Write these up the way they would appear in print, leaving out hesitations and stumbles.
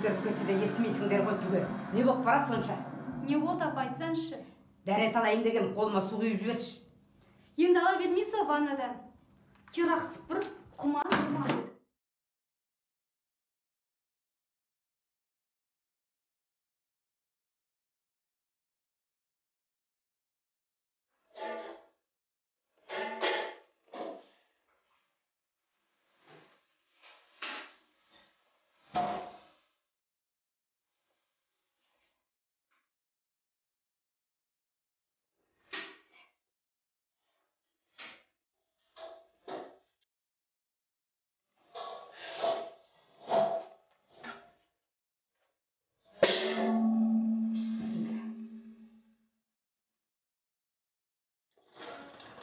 көтеріп кетсе де естімейсіңдер ғой түге. Не болып барады сонша? Не болды апа, айтсаңшы? Дәрет алайын деген қолыма су құйып жіберші. Енді ала бермейсің ваннадан. Тирақ сыпыр, құман тұрмады.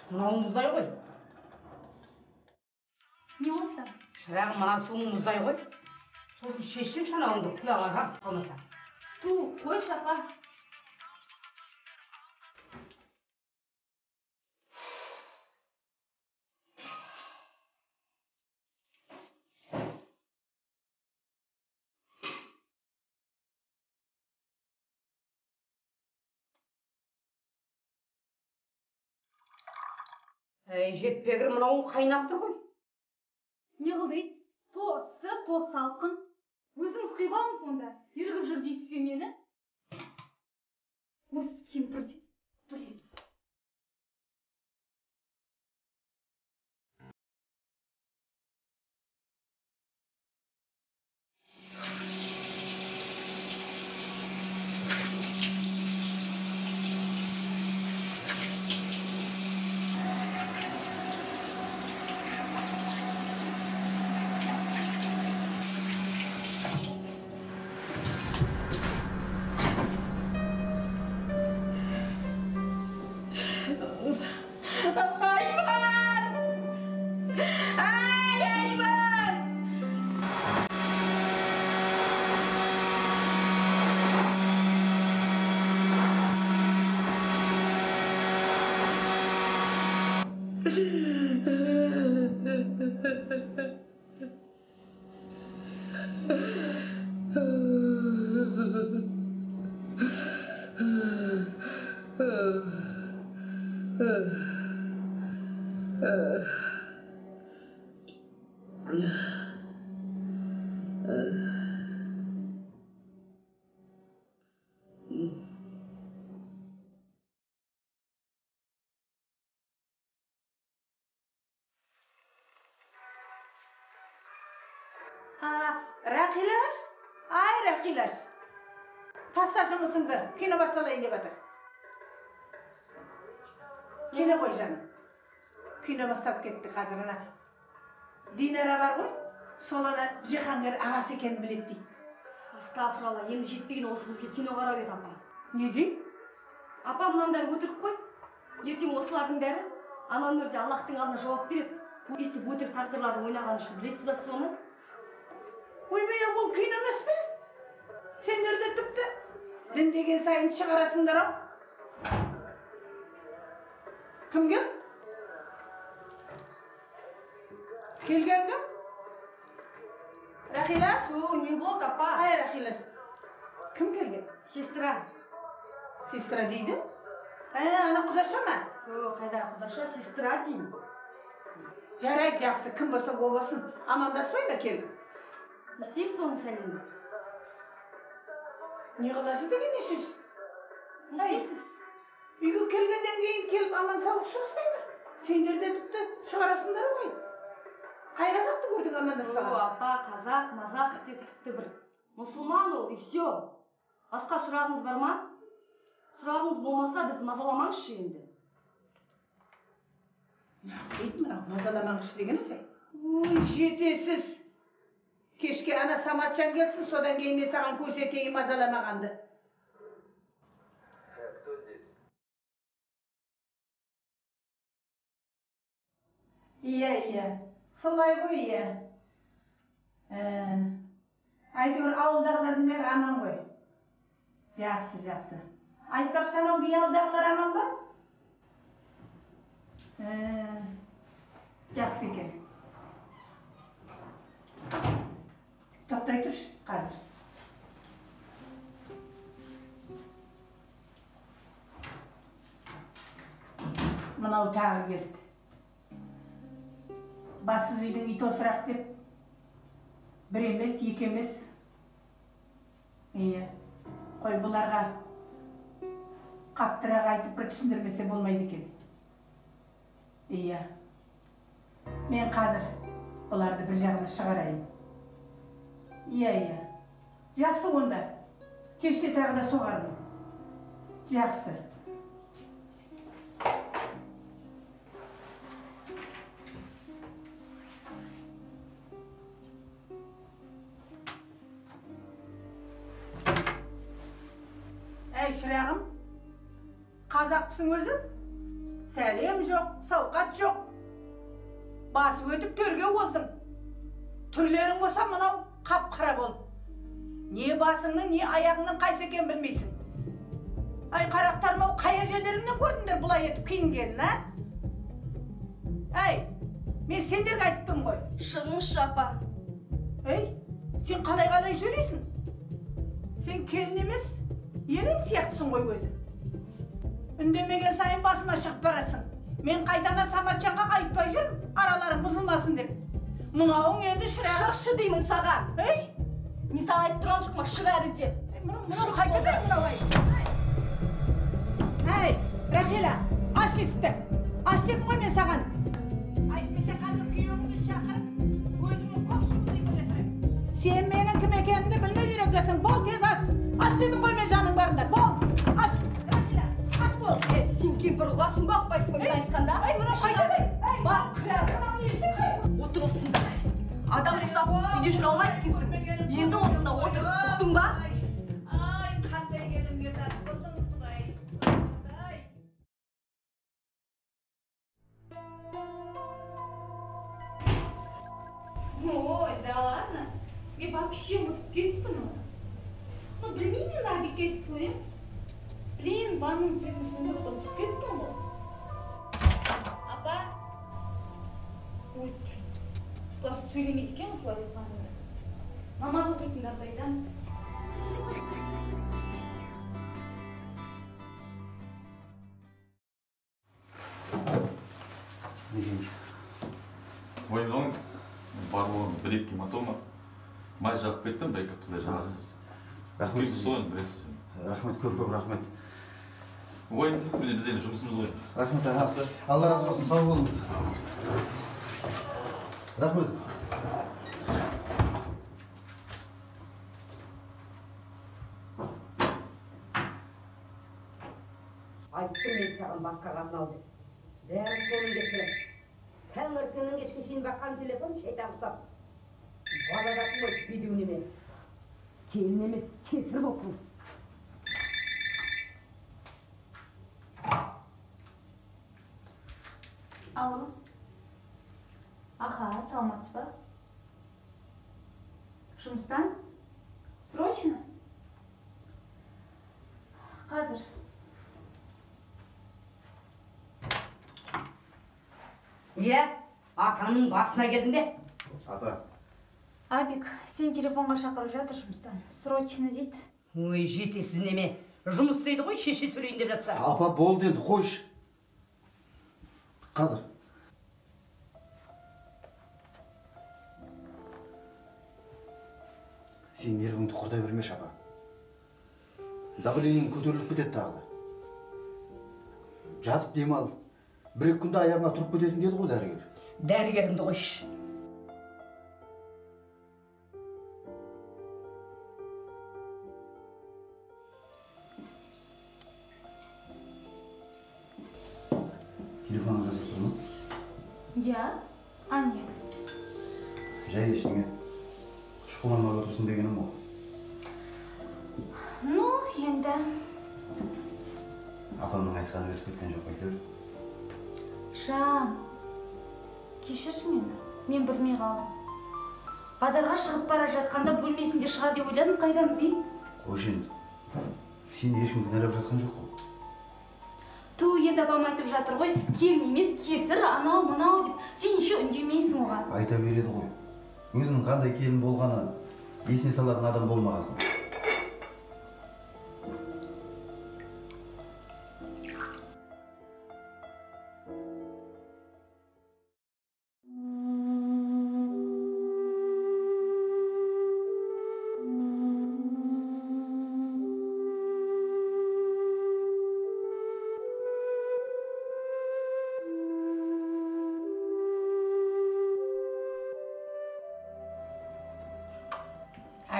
Мынауың мұздай ғой. Не болды? Шырағым, мына суың мұздай ғой. Сосын шешсең шанауыңды құлаға жақсы қалмаса. Ту, қойшы апа. Жетпегір мынауың қайнап тұр ғой. Не қылды? Тосы, тос салқын. Өзіңіз құйып алыңыз сонда. Ерігіп жүр дейсіз бе мені? Осы кемпірде. Блин. Рақилаш, ай Рақилаш. Таста жұмысыңды, кино басталайын деп жатыр. Келе ғой жаным. Кино бастап кетті қазір ана. Динара бар ғой, сол ана Жиһангер ағасы екенін біледі дейді. Астағфиралла, енді жетпеген осы бізге кино қарап еді апа. Не дейді? Апа, мынаның бәрі өтірік қой. Ертең осылардың бәрі ана өмірде Аллахтың алдына жауап береді. Өстіп өтірік тағдырларды ойнаған үшін білесіз бе соны? Ойбай, бұл кино емес пе? Сендер де тіпті дін деген сайын шығарасыңдар ау. Кім кел? Келген кім? Рахилаш? Не болды апа? Ай Рахилаш. Кім келген? Сестра. Сестра дейді? Ана құдаша ма? Қайда құдаша, сестра деймін. Жарайды, жақсы, кім болса о болсын. Амандаспай ма келіп? Не істейсіз оның сәлемі? Не қыласы деген не сөз? Не істейсіз? Үйге келгеннен кейін келіп аман саулық сұраспай ма? Сендер де тіпті шығарасыңдар ғой. Қай қазақты көрдің амандаспаған? Апа, қазақ, мазақ деп тіпті бір мұсылман ол, и все. Басқа сұрағыңыз бар ма? Сұрағыңыз болмаса, бізді мазаламаңызшы енді. Дейді мына мазаламаңызшы деген есе? Ой, жетесіз. Кешке ана Саматжан келсін, содан кейін мен саған көрсетейін мазаламағанды. Кто здесь? Иә, солай ғой, иә. Әйтеуір ауылдағылардың бәрі аман ғой. Жақсы. Айтпақшы анау би ауылдағылар аман ба? Жақсы екен. Тоқтай тұршы, қазір. мынау тағы келді. Бассыз үйдің ит осырақ деп, бір емес, екі емес. Иә, қой бұларға қаттырақ айтып бір түсіндірмесе болмайды екен. Иә, мен қазір бұларды бір жағына шығарайын. Иә, жақсы онда. Кеште тағы да соғармын. Жақсы. Әй, шырағым, қазақпысың өзі? Сәлем жоқ, сауқат жоқ. Басып өтіп төрге оздың. Түрлерің болса мынау қап-қара болып. Не басыңның, не аяғыңның қайсы екен білмейсің. Ай, қарақтарым-ау, қай әжелеріңнен көрдіңдер бұлай етіп киінгенін, а? Әй, мен сендерге айтып тұрмын ғой. Шығыңызшы, апа. Ей, сен қалай сөйлейсің? Сен келін емес, елің сияқтысың ғой өзі. Үндемеген сайын басыма шығып барасың. Мен қайтана Саматжанға айтпай жүрмін, араларың бұзылмасын деп. Мынауың енді шырағым. Шықшы деймін саған. Ей! Не саған айтып тұрған жоқ ма, шық әрі деп. Мынау қайтадай мынау ай. Әй, Рахила, аш есікті. Аш дедім ғой мен саған. Айтпесе қазір күйеуіңді шақырып, көзіңе көк шыбындай көретін. Сен менің кім екенімді білмей жүрекесің. Бол, тез аш. Аш дедім ғой мен жаның барында. Бол, аш. Рахила, аш бол. Сен кемпір ұласың ба, ақпайсың ба, мен айтқанда? Ай, мынау қайтадай. Бар, күрә. Мынау несі қой? Отыр осында. Адам құсап, үйде жүре алмайды екенсің. Енді осында отыр, ұқтың ба? Ай, қандай келінге тап болдың, Құдай. Ой, да ладно. Я вообще ұмытып кеттім. Ну, білмеймін, abi кетті. Блин, ванның телефонында ұмытып кеттім ғой. Апа. Ой, бұлар сөйлемейді екен осылай болғанда. Намаз оқитындарды айтамын. Не дейміз? Ойындауыңыз, барлығын бір-екі мотома май жағып кеттім, бір-екі аптадай жағасыз. Рахмет. Күзді сойын, біресіз. Рахмет, көп рахмет. Ойын, міне біз енді жұмысымыз ғой. Рахмет, аға. Алла разы болсын, сау болыңыз. Рахмет. Айттым мен саған басқа қатын ал деп. Бәрі соның кеткен. Тәңіркенің кешке шейін баққан телефон шайтан ұстап. Балағатын ғой бедеу неме. Келін емес, кесір болсын. Алло. Аха, саламатсыз ба? Жұмыстан? Срочно? Қазір. Атаның басына келдің бе? Ата. Абик, сен телефонға шақырып жатыр жұмыстан. Срочно дейді. Ой, жетесіз неме. Жұмыс дейді ғой, шеше сөйлейін деп жатса. Апа, болды енді, қойш. Қазір. Сен нервіңді құртай бермеш, апа. Давлениең көтеріліп кетеді тағы да. Жатып демал. Бір-екі күнде аяғыңа тұрып кетесің деді ғой дәрігер. Дәрігерімді қойшы. Телефоның жазып тұр ма? Я? Аня. Жай ештеңе. Шұқыламаға тұрсын дегенім ол. Ну, енді. Апамның айтқаны өтіп кеткен жоқ әйтеуір. Жан, кешірші мені. Мен білмей қалдым. Базарға шығып бара жатқанда бөлмесінде шығар деп ойладым, қайдан білейін? Қойш енді. Сен ешкім кінәлап жатқан жоқ қой. Ту, енді апам айтып жатыр ғой, келін емес, кесір, анау, мынау деп. Сен еще үндемейсің оған. Айта береді ғой. Өзінің қандай келін болғаны есіне салатын адам болмағасын.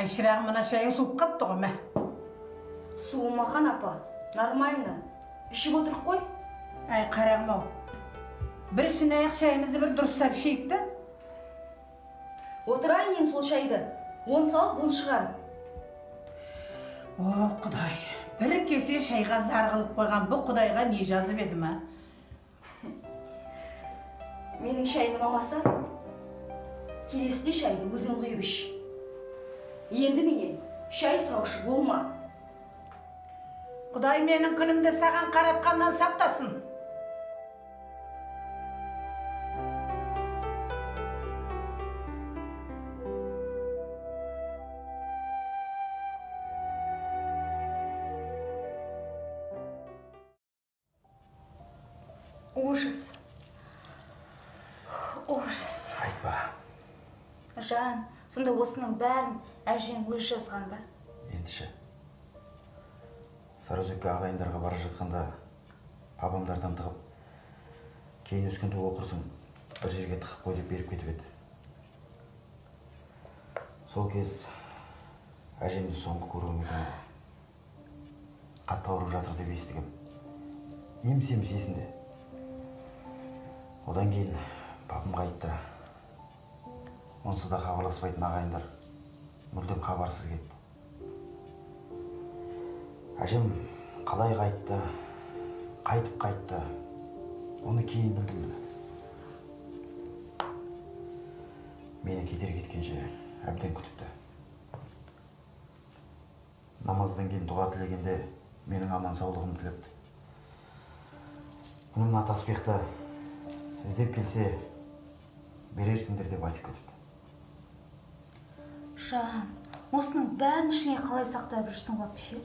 Ай, шырағым, мына шайың суып қапты ғой, мә. Суымахан апа, нормально. Ішіп отырып қой. Ай, қарағым ау. Бір шынайық шайымызды бір дұрыстап ішейік та. Отырайын ең сол шайды. Он салып, он шығарып. О, Құдай. Бір кесе шайға зар қылып қойған бұл Құдайға не жазып еді ма? Менің шайым ұнамаса, келесіде шайды өзің құйып іш. Енді менен шай сұраушы болма. Құдай менің күнімді саған қаратқаннан сақтасын. Ужас. Ужас. Айтпа. Жан, сонда осының бәрін әжең өз жазған ба? Ендіші. Сарыөзекке ағайындарға бара жатқанда папамдардан тығып, кейін өскенде оқырсың, бір жерге тығып қой деп беріп кетіп еді. Сол кез әжемді соңғы көруім екен. Қатты ауырып жатыр деп естігем. Еміс-еміс есімде. Одан кейін папам қайтты. Онсыз да хабарласпайтын ағайындар мүлдем хабарсыз кетті. Әжем қалай қайтты, қайтып қайтты, оны кейін білдім міне. Мені кетер кеткенше әбден күтіпті. Намаздан кейін дұға тілегенде менің аман саулығымды тілепті. Мына таспиқты іздеп келсе берерсіңдер деп айтып кетіпті. Жан, осының бәрін ішіне қалай сақтап жүрсің вообще?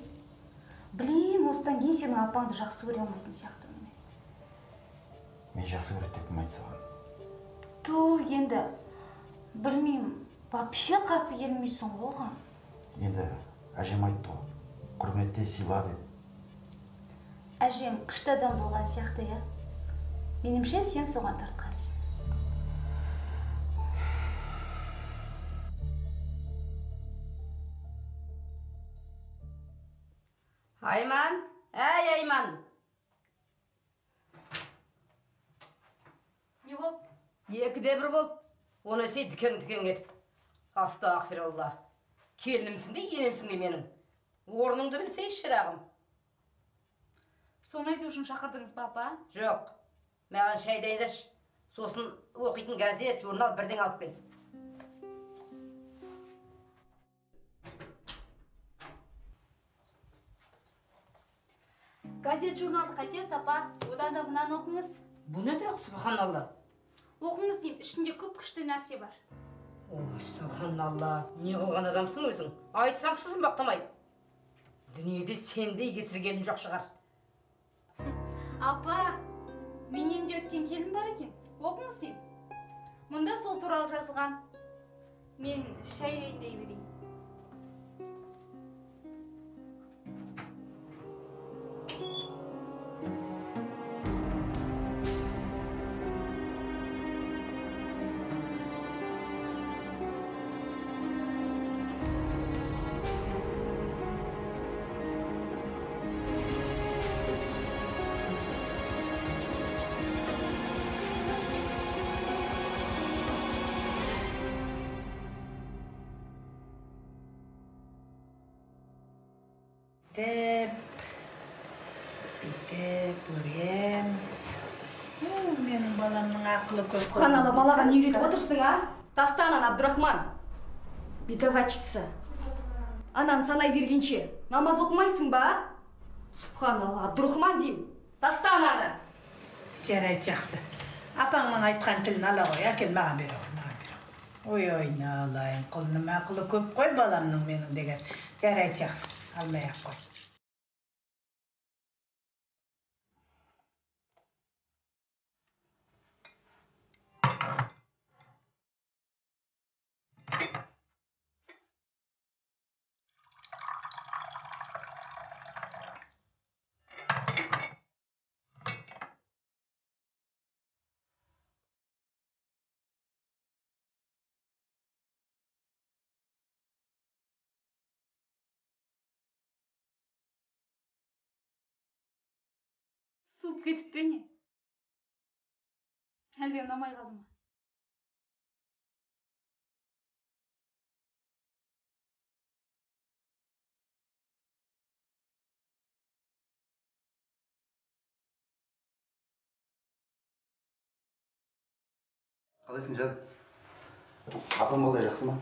Блин, осыдан кейін сенің апаңды жақсы көре алмайтын сияқты. Мен жақсы көреді деп кім айтты саған? Ту, енді білмеймін, вообще қарсы келмейсің ғой оған. Енді әжем айтты ғой, құрметте сыйла деп. Әжем күшті адам болған сияқты, я? Менімше сен соған тартқансың. Айман, әй Айман. Не болды? Екіде бір болды. Оны сей дүкен етіп. Астағфиралла. Келінімсің бе, енемсің бе менің? Орныңды білсей, шырағым. Соны айту үшін шақырдыңыз ба, апа? Жоқ. Маған шай дайындаш. Сосын оқитын газет, журнал бірден алып кел. Газет журналды қайтесіз, апа? Одан да мынаны оқыңыз. Бұл не де, субханалла. Оқыңыз деймін, ішінде көп күшті нәрсе бар. Ой, субханалла. Не қылған адамсың өзің? Айтсаңшы жұмбақтамай. Дүниеде сендей кесіргелін жоқ шығар. Апа, менен де өткен келін бар екен. Оқыңыз деймін. Мұнда сол туралы жазылған. Мен шай дайындай берейін. Бүйтіп, өреміз. Менің баламның ақылы көп. Субханалла, балаға не үйретіп отырсың, а? Тастанан, Абдурахман. Бетағатшысы. Анан санай бергенше намаз оқымайсың ба? Субханалла, Абдурахман деймін. Тастананы. Жарайды, жақсы. Апаңның айтқан тілін ала қой, әкел маған бері ғой, маған бері. Ой, айналайын, құлыным ақылы көп қой баламның менің деген. Жарайды, жақсы. Алмай-ақ қой. ұмытып кетіп пе не? Әлде ұнамай қалды ма? Қалайсың, Жан? Апам қалай, жақсы ма?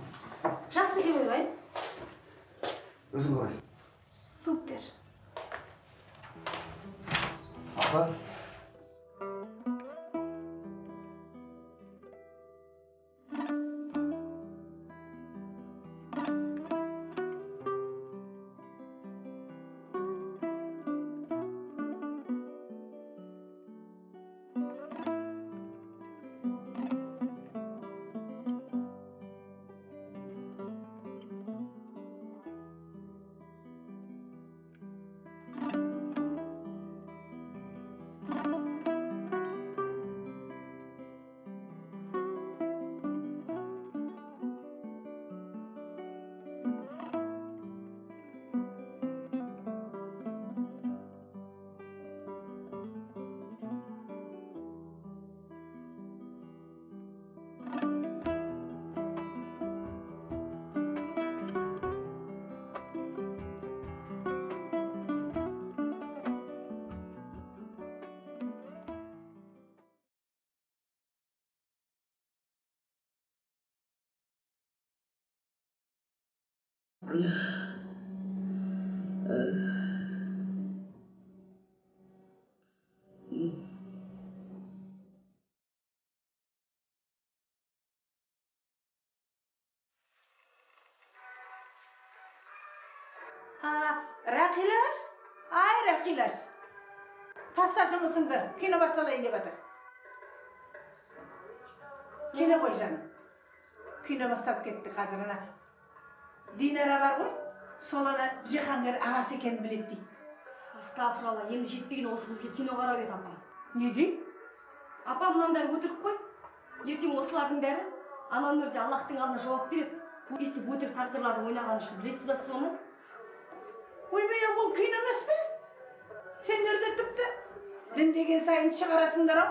Жақсы деп ойлаймын. Өзің қалайсың? Супер. Апа? Рақилаш? Ай, Рақилаш. Таста жұмысыңды, кино басталайын деп жатыр. Кино ғой жаным. Кино басталып кетті қазір ана. Динара бар ғой, сол ана Жиһангер ағасы екенін біледі дейді. Астағфиралла, енді жетпеген осы бізге кино қарап еді апа. Не дейді? Апа мынандай өтірік қой. Ертең осылардың бәрі ана өмірде Аллахтың алдына жауап береді. Өстіп өтірік тағдырларды ойнағаны үшін білесіз бе соны? Ойбай, бұл кино емес пе? Сендер де тіпті діндеген сайын шығарасыңдар ау.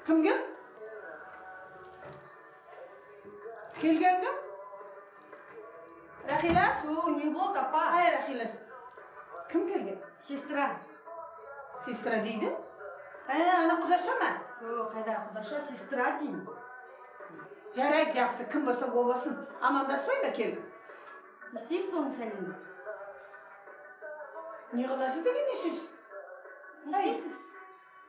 Кім кел? Келген кім? Рахилаш? Не болды апа? Ай, Рахилаш. Кім келген? Сестра. Сестра дейді? Ана құдаша ма? Қайда құдаша, сестра деймін. Жарайды, жақсы, кім болса о болсын. Амандаспай ма келіп? Не істейсіз оның сәлемін? Не қылашы деген не сөз? Не істейсіз?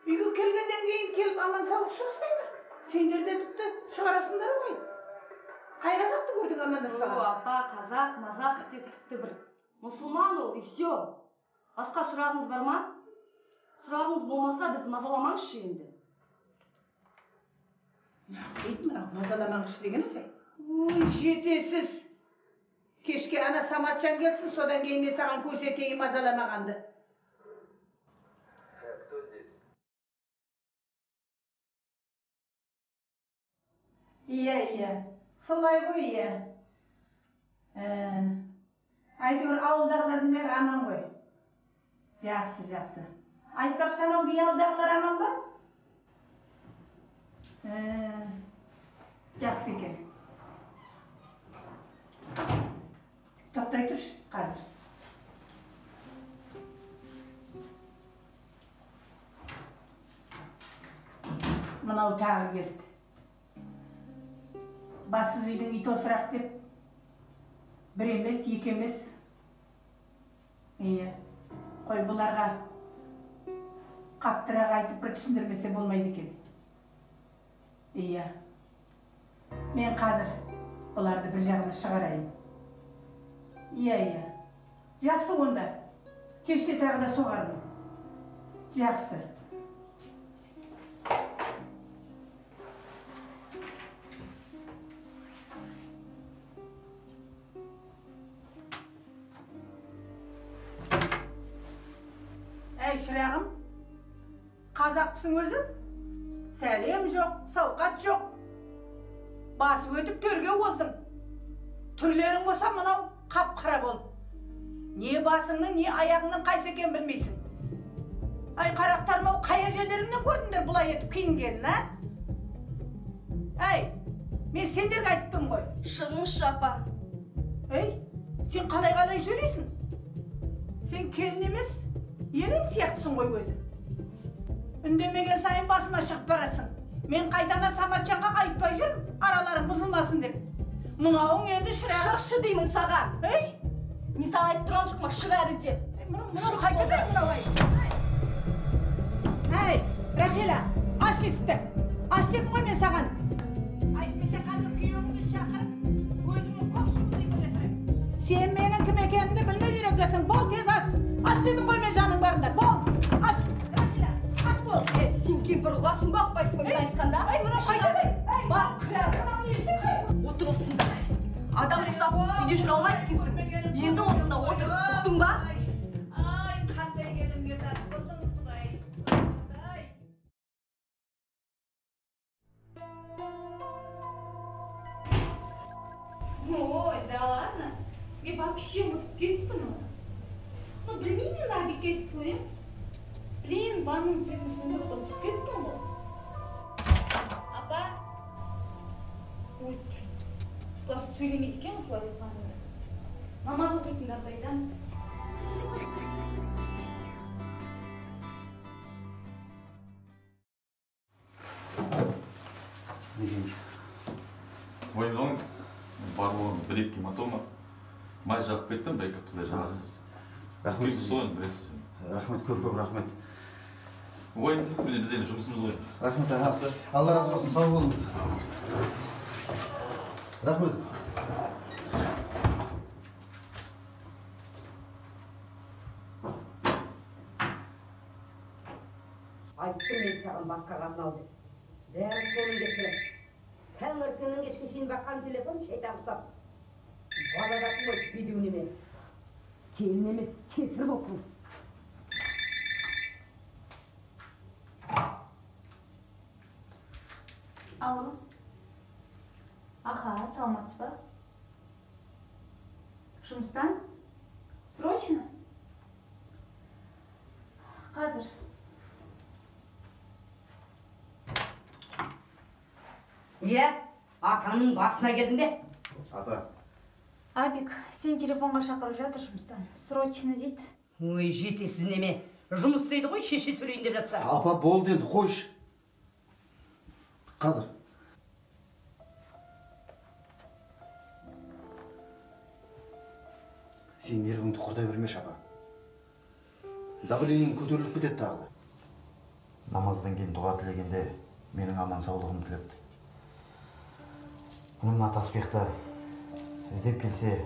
Үйге келгеннен кейін келіп аман саулық сұраспай ма? Сендер де тіпті шығарасыңдар ғой. Қай қазақты көрдің амандаспаған? Апа, қазақ, мазақ деп тіпті бір мұсылман ол, и все. Басқа сұрағыңыз бар ма? Сұрағыңыз болмаса біз мазаламаңызшы енді. Дейді мынау, мазаламаңызшы деген есе? Ой, жетесіз. Кешке ана Саматжан келсін, содан кейін мен саған көрсетейін мазаламағанды. Кто здесь? Иә, солай ғой, иә. Әйтеуір ауылдағылардың бәрі аман ғой. Жақсы. Айтпақшы анау биялдағылар аман ба? Жақсы екен. Тоқтай тұршы, қазір. Мынау тағы келді. Бассыз үйдің ит осырақ деп, бір емес, екі емес. Иә, қой бұларға қаттырақ айтып бір түсіндірмесе болмайды екен. Иә, мен қазір бұларды бір жағына шығарайын. Иә, жақсы онда, кеште тағы да соғармын. Жақсы. Әй, шырағым, қазақпысың өзі? Сәлем жоқ, сауқат жоқ. Басып өтіп төрге оздың. Түрлерің болса мынау қап-қара болып. Не басыңның, не аяғыңның қайсы екен білмейсің. Ай, қарақтарым, ау қай әжелеріңнен көрдіңдер бұлай етіп киінгенін, а? Әй, мен сендерге айтып тұрмын ғой. Шығыңызшы апа. Ей, сен қалай сөйлейсің? Сен келін емес, енем сияқтысың ғой өзің. Үндемеген сайын басыма шығып барасың. Мен қайтана Саматжанға қайтпай жүр, араларың бұзылмасын деп. Мынауың енді шырағым. Шықшы деймін саған. Ей, Мисал айтып тұрған жоқ ма, шық әрі деп. Мынау қайтады мынау ай. Әй, Рахила, аш есікті. Аш дедім ғой мен саған. Айтпесе қазір күйеуіңді шақырып, өзіңе көк шыбындай көрсетіп. Сен менің кім екенімді білмей жүрекесің. Бол, тез аш. Аш дедім ғой мен жаның барында. Бол, аш. Рахила, аш бол. Сен кемпір ұғасың ба, ақпайсың ба, мен айтқанда? Ай, мынау қайтады. Бар, күләр. Отыр осында. Адам ұстап, үйде жүре алмайды екенсің. Енді осында отыр, ұқтың ба? Ай, қандай келінге тап болдың, Құдай. Ой, да ладно. Я вообще ұмытып кеттім. Ну, білмеймін мен әбек кетіп қоям. Блин, ванның цветін сындырып ұмытып кеттім ғой. Апа. Ой, бұлар сөйлемейді екен осылай айтқанда. Намаз оқитындарды айтамын. Не дейміз? Мойындаңыз, барлығын бір-екі гематома. Май жағып кеттім, бір-екі аптада жағасыз. Рахмет. Көзі сойын білесіз. Рахмет, көп рахмет. Ойын, біз енді жұмысымыз ғой. Рахмет, аға. Алла разы болсын, сау болыңыз. Рахмет. Айттым мен саған басқаға мынау деп. Бәрі соның кесірі. Тәңіркінің кешке шейін баққан телефон шайтан ұстап. Баладатын ғой бедеу неме. Келін емес, кесір болсын. Алло. Аха, саламатсыз ба? Жұмыстан? Срочно? Қазір. Иә, атаның басына келдің бе? Ата. Абик, сен телефонға шақырып жатыр жұмыстан. Срочно дейді. Ой, жетесіз неме. Жұмыс дейді ғой, шеше сөйлейін деп жатса. Апа, болды енді, қойшы. Қазір. Сен нервіңді құрдай бермеші, апа. Давлениең көтеріліп кетеді тағы. Намаздан кейін дұға тілегенде менің аман саулығымды тілепті. Мына таспиқты іздеп келсе,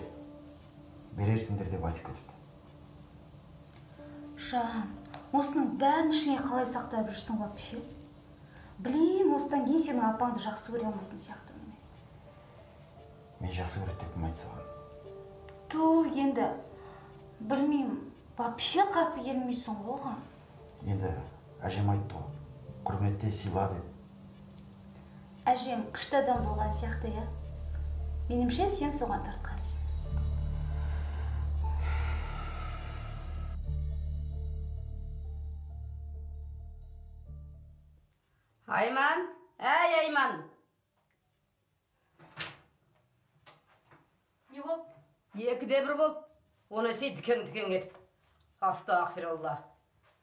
берерсіңдер деп айтып кетіпті. Жан, осының бәрін ішіне қалай сақтап жүрсің вообще? Блин, осыдан кейін сенің апаңды жақсы көре алмайтын сияқты. Мен жақсы көреді деп кім айтты саған? Ту, енді, білмеймін, вообще қарсы келмейсің ғой оған. Енді әжем айтты ғой, құрметте сыйла деп. Әжем күшті адам болған сияқты, я? Менімше сен соған тартқансың. Айман, әй Айман. Не болды? Екіде бір болды. Оны сей дүкен етіп. Астағфиралла.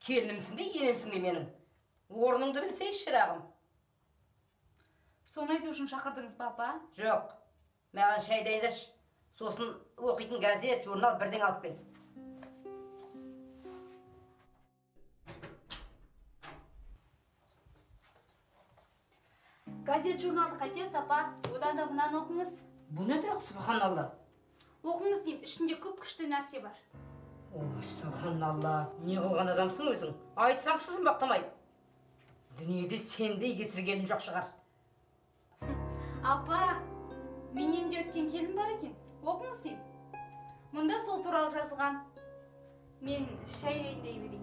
Келінімсің бе, енемсің бе менің? Орныңды білсей шырағым. Соны айту үшін шақырдыңыз ба, апа? Жоқ. Маған шай дайындаш. Сосын оқитын газет, журнал бірден алып кел. Газет журналды қайтесіз, апа? Одан да мынаны оқыңыз. Бұл не де, субханалла. Оқыңыз деймін, ішінде көп күшті нәрсе бар. Ой, субханалла. Не қылған адамсың өзің? Айтсаңшы жұмбақтамай. Дүниеде сендей кесіргелін жоқ шығар. Апа, менен де өткен келін бар екен. Оқыңыз деймін. Мұнда сол туралы жазылған. Мен шай дайындай берейін.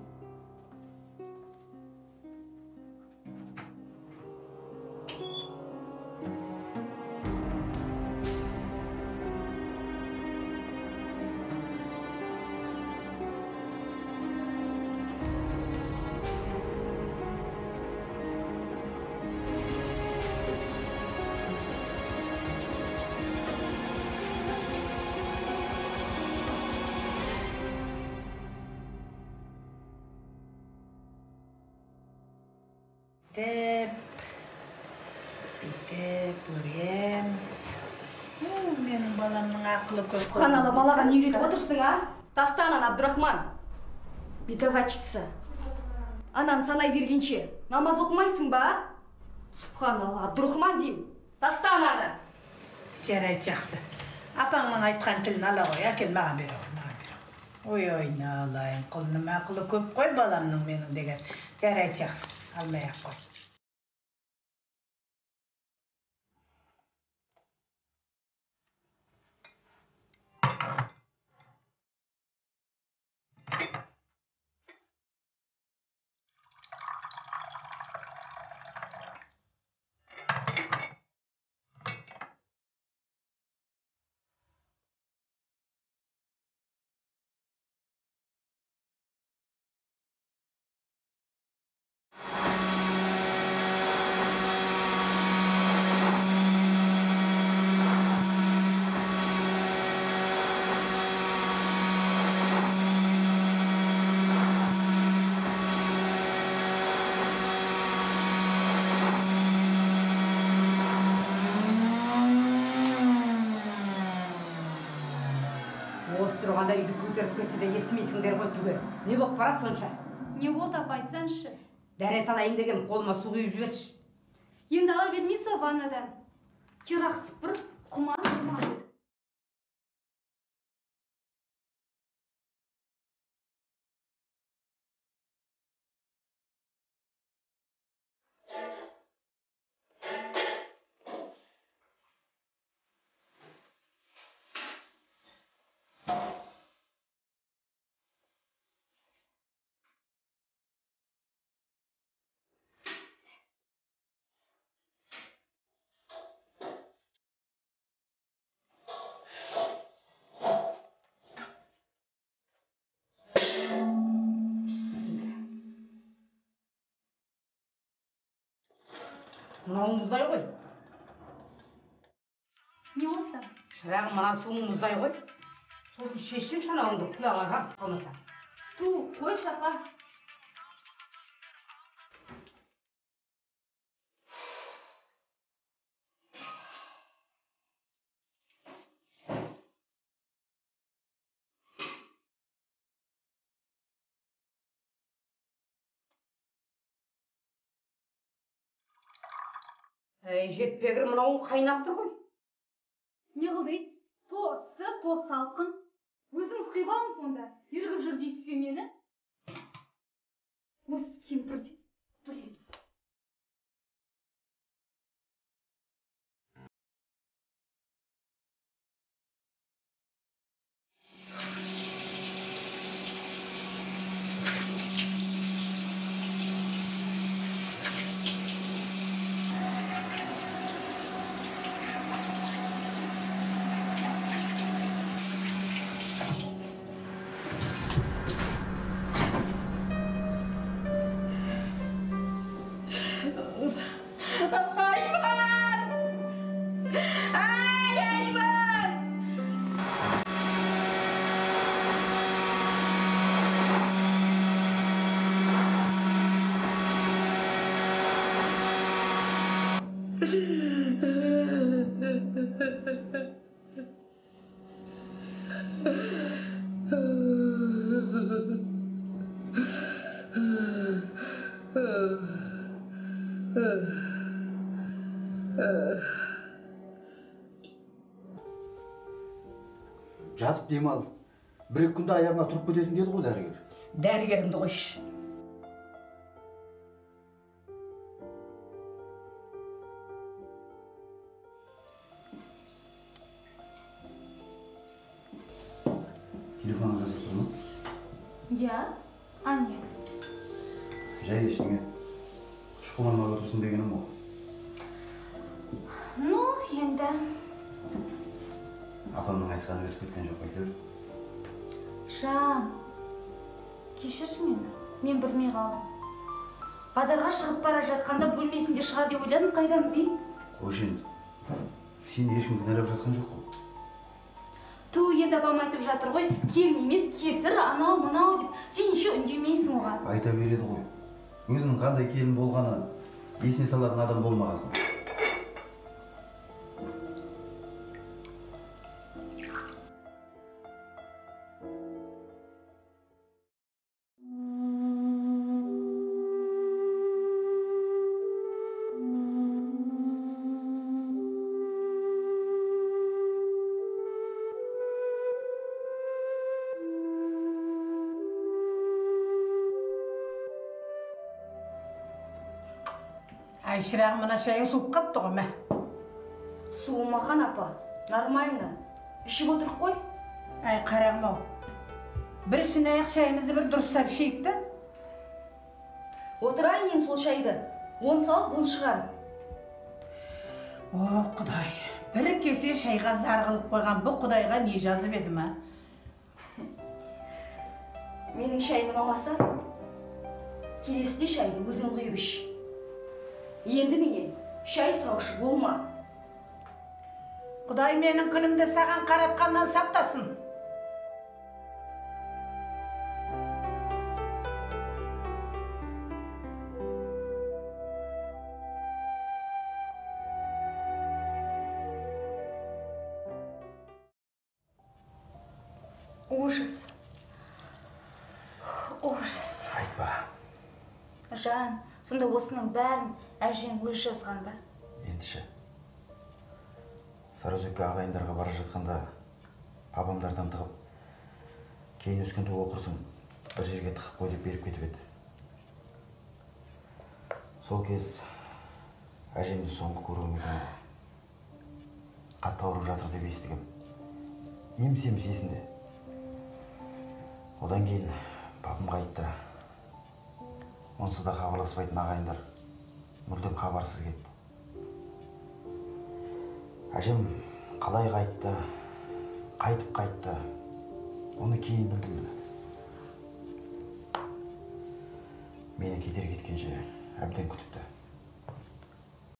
Бүйтіп көреміз. Менің баламның ақылы көп. Субханалла, балаға не үйретіп отырсың, а? Тастанан, Абдурахман. Битағатшысы. Анан санай бергенше намаз оқымайсың ба? Субханалла, Абдурахман деймін. Тастананы. Жарайды, жақсы. Апаңның айтқан тілін ала қой, әкел маған бере ғой. Ой, айналайын, құлыным ақылы көп қой баламның менің деген. Жарайды, жақсы. Алмай-ақ қой. тұрғанда үйді көтеріп кетсе де естімейсіңдер ғой түге. Не болып барады сонша? Не болды апа, айтсаңшы. Дәрет алайын деген қолыма су құйып жіберші. Енді ала бермейсің ваннадан. Терақ сыпыр, құман. Мынауың мұздай ғой. Не болды? Шырағым, мына суың мұздай ғой. Сосын шешсең шанауыңды құлағына жақсы қалмаса. Ту, қойшы апа. Жетпегір мынауың қайнап тұр ғой. Не қылды? То салқын. Өзің құйып алың сонда. Ергіп жүр дейсіз бе мені? Осы кемпірде. Блин. Жатып демал. Бір-екі күнде аяғыңа тұрып кетесің деді ғой дәрігер. Дәрігерімді қойшы. Телефон жазып тұр ма? Я? А не. Жай ештеңе. Шұқыланма отырсын дегенім ол. Ну, енді. Апамның айтқаны өтіп кеткен жоқ әйтеуір. Жан, кешірші мені. Мен білмей қалдым. Базарға шығып бара жатқанда бөлмесінде шығар деп ойладым, қайдан білейін? Қош енді. Сені ешкім кінәлап жатқан жоқ қой. Ту, енді апам айтып жатыр ғой, келін емес, кесір, анау, мынау деп. Сен еще үндемейсің оған. Айта береді ғой. Өзінің қандай келін болғаны Есіне салатын адам болмағасын. Ай, шырағым, мына шайың суып қапты ғой, мә. Суымаған апа, нормально. Ішіп отырып қой. Ай, қарағым ау. Бір ішін аяқ шайымызды бір дұрыстап ішейікті. Отырайын ең сол шайды. Он салып, он шығарып. О, құдай. Бір кесе шайға зар қылып қойған бұл құдайға не жазып еді ма? Менің шайым ұнамаса, келесіде шайды өзің құйып іш. Енді менен шай сұраушы болма. Құдай менің күнімді саған қаратқаннан сақтасын. Ужас. Ужас. Айтпа. Жан, сонда осының бәрін әжең өз жазған ба? Ендіші. Сарыөзекке ағайындарға бара жатқанда папамдардан тығып, кейін өскенде оқырсың, бір жерге тығып қой деп беріп кетіп еді. Сол кез әжемді соңғы көруім екен. Қатты ауырып жатыр деп естігем. Еміс-еміс есінде. Одан кейін папам қайтты. Онсыз да хабарласпайтын ағайындар мүлдем хабарсыз кетті. Әжем қалай қайтты, қайтып қайтты, оны кейін білдім міне. Мені кетер кеткенше әбден күтіпті.